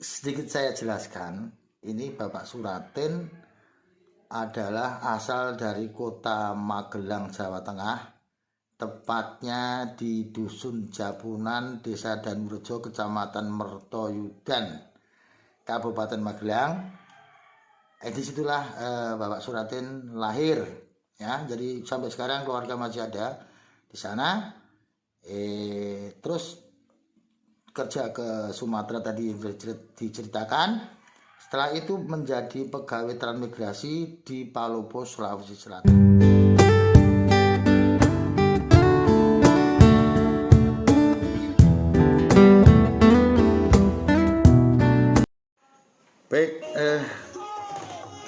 sedikit saya jelaskan. Ini Bapak Suratin adalah asal dari kota Magelang, Jawa Tengah, tepatnya di Dusun Japunan, Desa Danurjo, Kecamatan Mertoyudan, Kabupaten Magelang. Disitulah Bapak Suratin lahir, ya. Jadi sampai sekarang keluarga masih ada di sana. Terus kerja ke Sumatera tadi diceritakan. Setelah itu menjadi pegawai transmigrasi di Palopo, Sulawesi Selatan. Baik,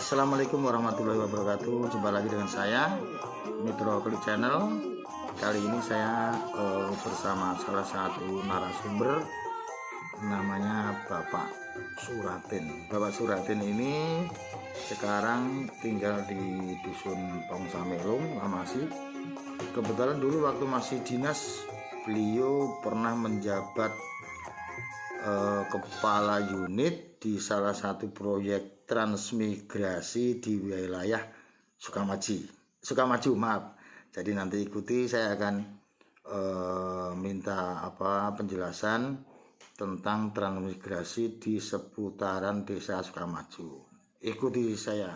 Assalamualaikum warahmatullahi wabarakatuh. Jumpa lagi dengan saya, Mitro Klik Channel. Kali ini saya bersama salah satu narasumber, namanya Bapak Suratin. Bapak Suratin ini sekarang tinggal di Dusun Tongsamelung, Lamasi. Kebetulan dulu waktu masih dinas, beliau pernah menjabat kepala unit di salah satu proyek transmigrasi di wilayah Sukamaju, maaf. Jadi nanti ikuti, saya akan minta penjelasan tentang transmigrasi di seputaran Desa Sukamaju. Ikuti saya.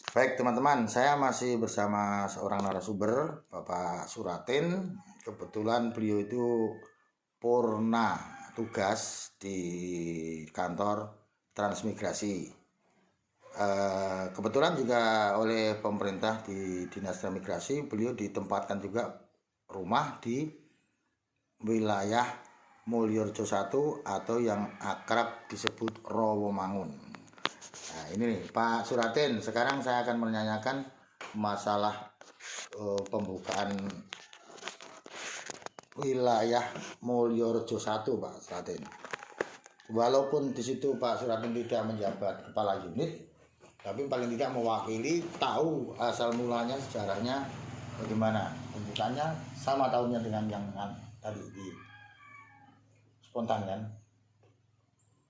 Baik teman-teman, saya masih bersama seorang narasumber, Bapak Suratin. Kebetulan beliau itu purna tugas di kantor transmigrasi. Kebetulan juga oleh pemerintah di Dinas Transmigrasi, beliau ditempatkan juga rumah di wilayah Mulyorjo 1 atau yang akrab disebut Rawamangun. Nah, ini nih, Pak Suratin, sekarang saya akan menanyakan masalah pembukaan wilayah Mulyorjo 1, Pak Suratin. Walaupun di situ Pak Suratin tidak menjabat kepala unit, tapi paling tidak mewakili, tahu asal mulanya, sejarahnya bagaimana. Pembukaannya sama tahunnya dengan yang tadi di spontan kan.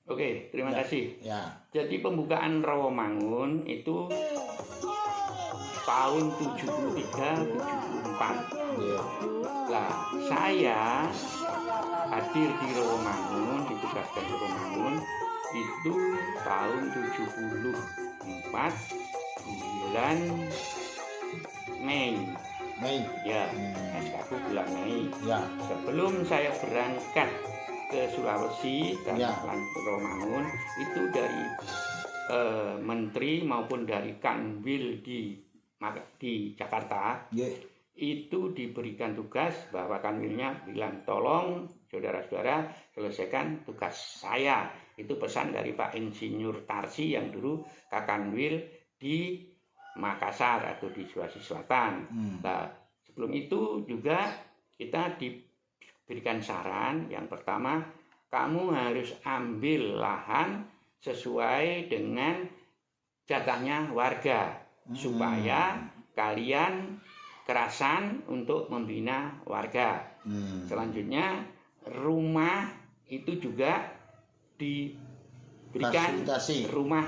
Oke, terima kasih. Ya. Jadi pembukaan Rawamangun itu tahun 73-74. Ya. Nah, saya hadir di Rawamangun, ditugaskan di Rawamangun itu tahun 74 bulan Mei. Ya, SK bulan Mei. Ya. Sebelum saya berangkat ke Sulawesi dan Rawamangun, itu dari menteri maupun dari Kanwil di Jakarta, itu diberikan tugas bahwa Kanwilnya bilang, tolong saudara-saudara selesaikan tugas saya. Itu pesan dari Pak Insinyur Tarsi yang dulu Kakanwil di Makassar atau di Sulawesi Selatan. Nah, sebelum itu juga kita diberikan saran, yang pertama, kamu harus ambil lahan sesuai dengan jatahnya warga, supaya kalian kerasan untuk membina warga. Selanjutnya, rumah itu juga diberikan rumah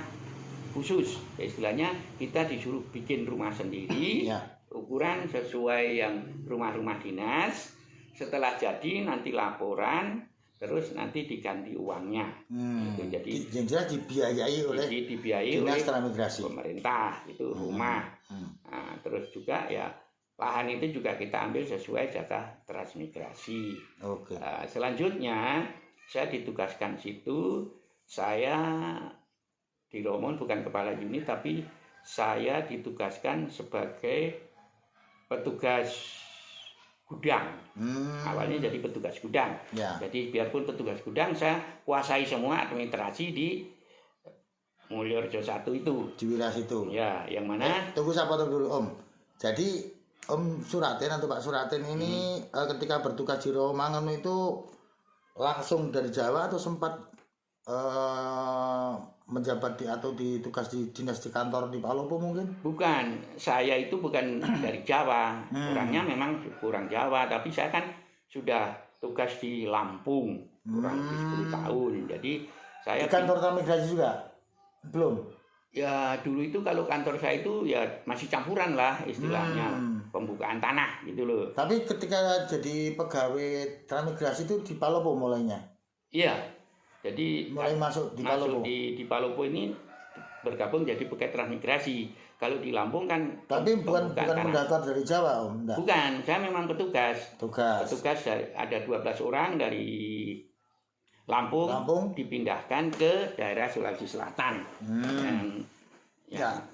khusus. Istilahnya kita disuruh bikin rumah sendiri, ukuran sesuai yang rumah-rumah dinas. Setelah jadi nanti laporan, terus nanti diganti uangnya. Jadi yang jelas dibiayai oleh Dinas Transmigrasi, pemerintah itu rumah. Nah, terus juga ya lahan itu juga kita ambil sesuai jatah transmigrasi. Selanjutnya saya ditugaskan situ. Saya di Rawamangun bukan kepala unit, tapi saya ditugaskan sebagai petugas gudang. Awalnya jadi petugas gudang. Jadi biarpun petugas gudang, saya kuasai semua administrasi di Mulyorjo 1 itu. Di wilayah itu. Ya, yang mana? Tunggu dulu Om. Jadi Om Suratin atau Pak Suratin ini ketika bertugas di Rawamangun itu langsung dari Jawa atau sempat menjabat atau ditugas di dinas di kantor di Palopo mungkin? Bukan, saya itu bukan dari Jawa. Orangnya memang kurang Jawa, tapi saya kan sudah tugas di Lampung. kurang lebih 10 tahun. Jadi saya di kantor transmigrasi juga belum. Ya dulu itu kalau kantor saya itu ya masih campuran lah istilahnya, pembukaan tanah gitu loh. Tapi ketika jadi pegawai transmigrasi itu di Palopo mulainya? Iya, jadi mulai masuk di Palopo. Di Palopo ini bergabung jadi pegawai transmigrasi. Kalau di Lampung kan. Tapi bukan mendaftar dari Jawa, Om? Enggak. Bukan, saya memang petugas. Petugas ada 12 orang dari Lampung dipindahkan ke daerah Sulawesi Selatan. Ya.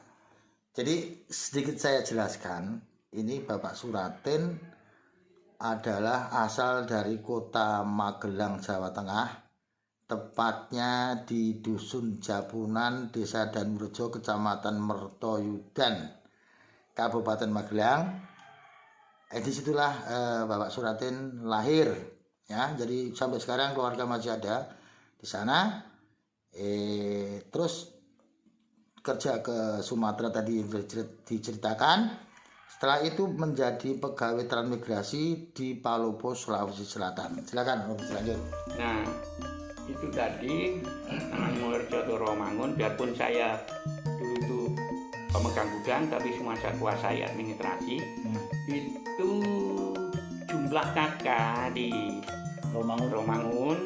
Jadi sedikit saya jelaskan, ini Bapak Suratin adalah asal dari kota Magelang, Jawa Tengah, tepatnya di Dusun Japunan, Desa Danurjo, Kecamatan Mertoyudan, Kabupaten Magelang. Disitulah Bapak Suratin lahir. Ya, jadi sampai sekarang keluarga masih ada di sana. Terus kerja ke Sumatera tadi diceritakan. Setelah itu menjadi pegawai transmigrasi di Palopo, Sulawesi Selatan. Silakan, lanjut. Nah, itu tadi namanya Mulyorejo Romangun. Biarpun saya dulu itu pemegang gudang, tapi semua saya kuasai administrasi. Itu jumlah kakak di Romangun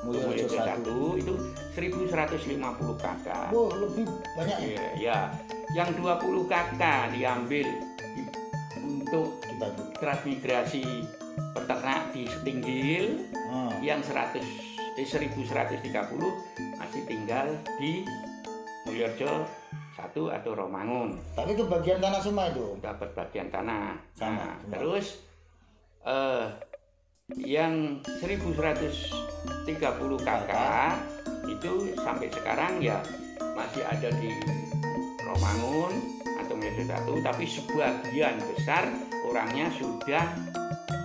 Mulyorejo 1 itu 1150 kakak. Oh, lebih banyak ya. Yang 20 kakak diambil untuk transmigrasi peternak di Setinggil. Yang 1130 masih tinggal di Mulyorejo 1 atau Romangun. Tapi kebagian tanah semua itu? Dapat bagian tanah. Sama. Terus yang 1130 kakak itu sampai sekarang ya masih ada di Romangun atau Mulyorejo 1, tapi sebagian besar orangnya sudah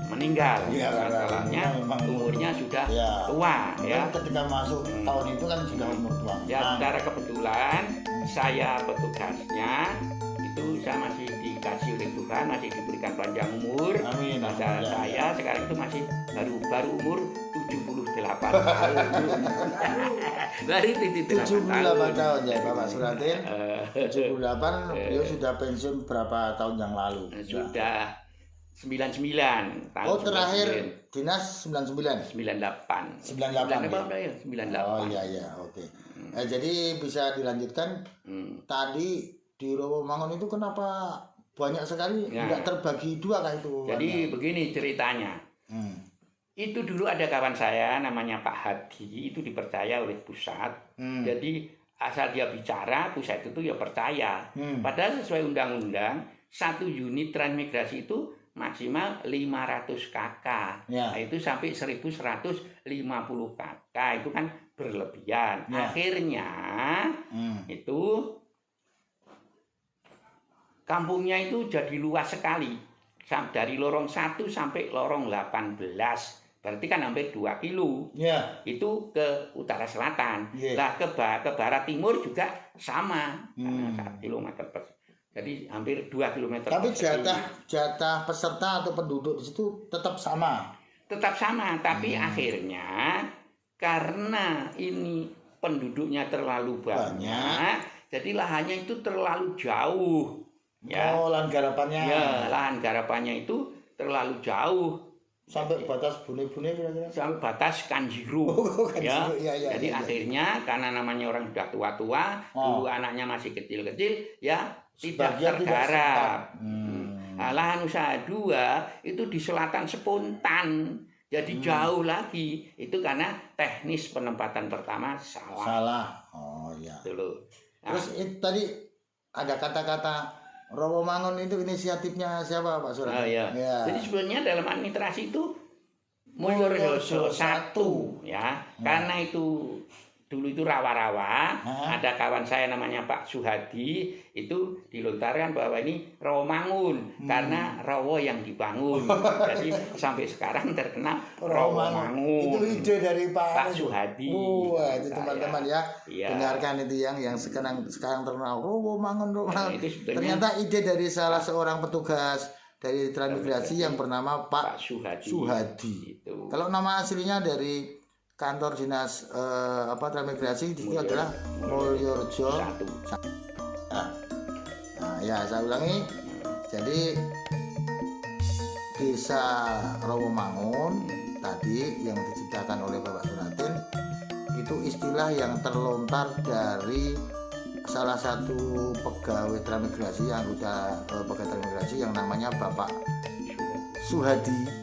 meninggal. Masalahnya umurnya sudah tua ya. Ketika masuk tahun itu kan sudah umur tua. Ya, secara kebetulan saya petugasnya itu saya masih dikasih oleh Tuhan, masih diberikan panjang umur. Amin. Saya sekarang itu masih baru umur 78 tahun. Baru 78 tahun ya Bapak Suratin. 78 beliau sudah pensiun berapa tahun yang lalu? Sudah 99 tahun. Oh, terakhir dinas 99. 98. 98. 98. Oh iya, oke. Jadi bisa dilanjutkan. Tadi di Romangun itu kenapa banyak sekali nggak terbagi dua kah itu? Jadi begini ceritanya. Itu dulu ada kawan saya namanya Pak Hadi, itu dipercaya oleh pusat. Jadi asal dia bicara, pusat itu ya percaya. Padahal sesuai undang-undang 1 unit transmigrasi itu maksimal 500 kakak. Nah, itu sampai 1150 kakak, itu kan berlebihan. Akhirnya itu kampungnya itu jadi luas sekali, dari lorong 1 sampai lorong 18, berarti kan hampir 2 kilo. Itu ke utara selatan. Lah ke barat timur juga sama, 1 kilometer jadi hampir 2 kilometer. Tapi jatah peserta atau penduduk di situ tetap sama. Tetap sama, tapi akhirnya karena ini penduduknya terlalu banyak, jadi lahannya itu terlalu jauh. Ya. Oh, lahan garapannya. Ya, lahan garapannya itu terlalu jauh. Sampai batas Bune-Bune kira-kira? Sampai batas Kanjiro. Ya. Jadi akhirnya karena namanya orang sudah tua-tua, dulu anaknya masih kecil-kecil, ya tidak tergarap. Nah, lahan usaha 2 itu di selatan spontan. Jadi jauh lagi. Itu karena teknis penempatan pertama salah. Oh iya. Dulu. Nah, terus itu tadi ada kata-kata Romangun itu inisiatifnya siapa Pak Surat? Ya. Jadi sebenarnya dalam administrasi itu Mulyorejo 1 ya. Karena itu dulu itu rawa-rawa, ada kawan saya namanya Pak Suhadi, itu dilontarkan bahwa ini Romangun karena rawa yang dibangun. Jadi sampai sekarang terkenal Romangun. Itu ide dari Pak Suhadi. Itu teman-teman ya. Dengarkan itu yang sekarang terkenal Romangun. Ternyata ide dari salah seorang petugas dari transmigrasi yang bernama Pak Suhadi. Kalau nama aslinya dari kantor dinas transmigrasi itu adalah Mulyorejo 1. Nah, ya saya ulangi. Jadi Desa Rawomangun tadi yang diciptakan oleh Bapak Suratin itu istilah yang terlontar dari salah satu pegawai transmigrasi, anggota pegawai transmigrasi yang namanya Bapak Suhadi